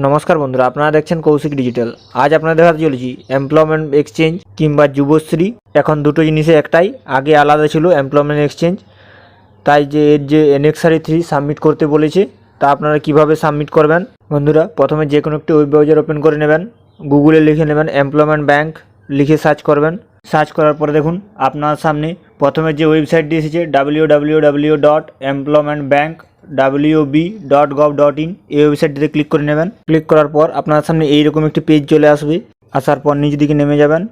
নমস্কার বন্ধুরা, আপনারা দেখছেন কৌশিক ডিজিটাল। আজ আপনারা দেখাতে চলেছি এমপ্লয়মেন্ট এক্সচেঞ্জ কিংবা যুবশ্রী। এখন দুটো জিনিসে একটাই, আগে আলাদা ছিল এমপ্লয়মেন্ট এক্সচেঞ্জ। তাই যে এর যে এনএক্সআরই 3 সাবমিট করতে বলেছে, তা আপনারা কিভাবে সাবমিট করবেন। বন্ধুরা, প্রথমে যে কোনো একটি ওয়েব ব্রাউজার ওপেন করে নেবেন, গুগলে লিখে নেবেন এমপ্লয়মেন্ট ব্যাংক, লিখে সার্চ করবেন। সার্চ করার পরে দেখুন আপনার সামনে প্রথমে যে ওয়েবসাইটটি এসেছে www.employmentbank.wb.gov.in, এই ওয়েবসাইটটিতে ক্লিক করে নেবেন। ক্লিক করার পর আপনার সামনে এইরকম একটি পেজ চলে আসবে। আসার পর নিচের দিকে নেমে যাবেন,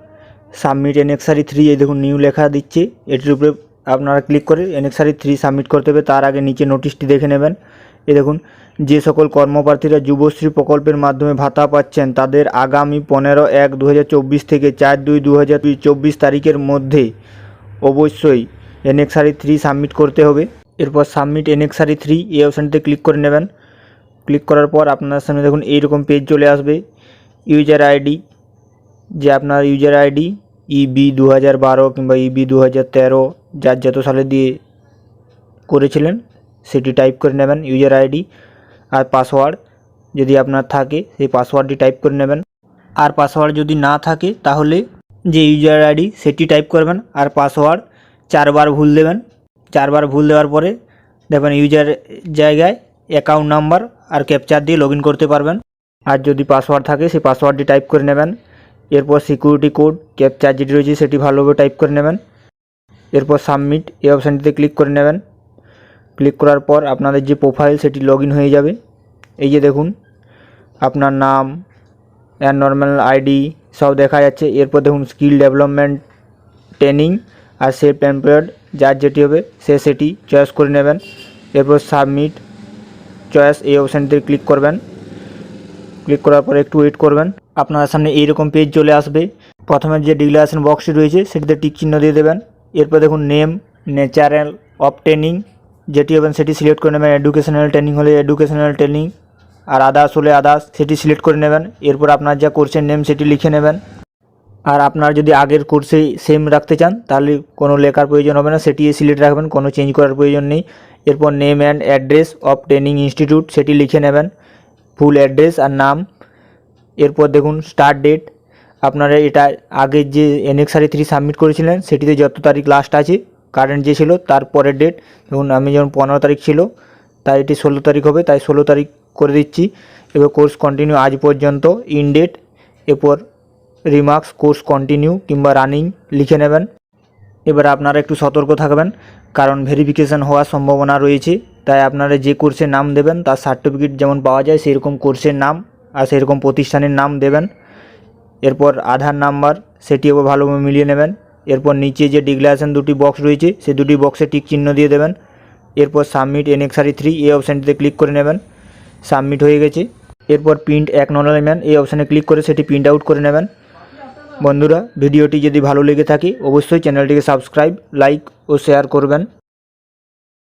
সাবমিট এনএক্সআরই 3, এই দেখুন নিউ লেখা দিচ্ছে, এটির উপরে আপনারা ক্লিক করে এনএক্সআরই 3 সাবমিট করতে হবে। তার আগে নিচে নোটিশটি দেখে নেবেন। এই দেখুন, যে সকল কর্মপ্রার্থীরা যুবশ্রী প্রকল্পের মাধ্যমে ভাতা পাচ্ছেন তাদের আগামী 15/1/2024 থেকে 4/2/2024 তারিখের মধ্যে অবশ্যই এনএক্সআরই 3 সাবমিট করতে হবে। এরপর সাবমিট এনএক্সআরই 3 এই অপশানটিতে ক্লিক করে নেবেন। ক্লিক করার পর আপনার সামনে দেখুন এইরকম পেজ চলে আসবে। ইউজার আইডি, যে আপনার ইউজার আইডি ইবি 2012 কিংবা ইবি 2013, যার যত সালে দিয়ে করেছিলেন সেটি টাইপ করে নেবেন ইউজার আইডি। আর পাসওয়ার্ড যদি আপনার থাকে সেই পাসওয়ার্ডটি টাইপ করে নেবেন। আর পাসওয়ার্ড যদি না থাকে তাহলে যে ইউজার আইডি সেটি টাইপ করবেন, আর পাসওয়ার্ড 4 বার ভুল দেবেন। 4 বার ভুল দেওয়ার পরে দেখবেন ইউজার জায়গায় অ্যাকাউন্ট নাম্বার আর ক্যাপচার দিয়ে লগ ইন করতে পারবেন। আর যদি পাসওয়ার্ড থাকে সেই পাসওয়ার্ডটি টাইপ করে নেবেন। এরপর সিকিউরিটি কোড, ক্যাপচার যেটি রয়েছে সেটি ভালোভাবে টাইপ করে নেবেন। এরপর সাবমিট এই অপশানটিতে ক্লিক করে নেবেন। ক্লিক করার পর আপনাদের যে প্রোফাইল সেটি লগ ইন হয়ে যাবে। এই যে দেখুন আপনার নাম, নর্মাল আইডি সব দেখা যাচ্ছে। এরপর দেখুন স্কিল ডেভেলপমেন্ট, ট্রেনিং আর সেলফ এমপ্লয়েড, যার যেটি হবে সে সেটি চয়েস করে নেবেন। এরপর সাবমিট চয়েস এই অপশানটিতে ক্লিক করবেন। ক্লিক করার পর একটু ওয়েট করবেন। আপনার সামনে এইরকম পেজ চলে আসবে। প্রথমে যে ডিক্লারেশন বক্সটি রয়েছে সেটিতে টিক চিহ্ন দিয়ে দেবেন। এরপর দেখুন নেম, নেচারাল অফ ট্রেনিং যেটি হবেন সেটি সিলেক্ট করে নেবেন। এডুকেশনাল ট্রেনিং হলে এডুকেশনাল ট্রেনিং, আর আদার্স হলে আদার্স সেটি সিলেক্ট করে নেবেন। এরপর আপনার যা কোর্সের নেম সেটি লিখে নেবেন। আর আপনার যদি আগের কোর্সে সেম রাখতে চান তাহলে কোনো লেখার প্রয়োজন হবে না, সেটি সিলেক্ট রাখবেন, কোনো চেঞ্জ করার প্রয়োজন নেই। এরপর name and address of training institute সেটি লিখে নেবেন, ফুল অ্যাড্রেস আর নাম। এরপর দেখুন স্টার্ট ডেট, আপনারা এটা আগের যে এনএক্সআরই 3 সাবমিট করেছিলেন সেটিতে যত তারিখ লাস্ট আছে কারেন্ট যে ছিল তার পরের ডেট। দেখুন আমি যেমন 15 তারিখ ছিল তাই এটি 16 তারিখ হবে, তাই 16 তারিখ করে দিচ্ছি। এবার কোর্স কন্টিনিউ আজ পর্যন্ত, ইন ডেট। এরপর রিমার্কস, কোর্স কন্টিনিউ কিংবা রানিং লিখে নেবেন। এবার আপনারা একটু সতর্ক থাকবেন, কারণ ভেরিফিকেশান হওয়ার সম্ভাবনা রয়েছে। তাই আপনারা যে কোর্সের নাম দেবেন তার সার্টিফিকেট যেমন পাওয়া যায় সেরকম কোর্সের নাম আর সেরকম প্রতিষ্ঠানের নাম দেবেন। এরপর আধার নাম্বার সেটিও ভালোভাবে মিলিয়ে নেবেন। এরপর নিচে যে ডিক্লারেশন দুটি বক্স রয়েছে সেই দুটি বক্সে টিক চিহ্ন দিয়ে দেবেন। এরপর সাবমিট এনএক্সআরই 3 এই অপশানটিতে ক্লিক করে নেবেন। সাবমিট হয়ে গেছে। এরপর প্রিন্ট অ্যাকনলেজমেন্ট এই অপশানে ক্লিক করে সেটি প্রিন্ট আউট করে নেবেন। বন্ধুরা, ভিডিওটি যদি ভালো লেগে থাকে অবশ্যই চ্যানেলটিকে সাবস্ক্রাইব, লাইক ও শেয়ার করবেন।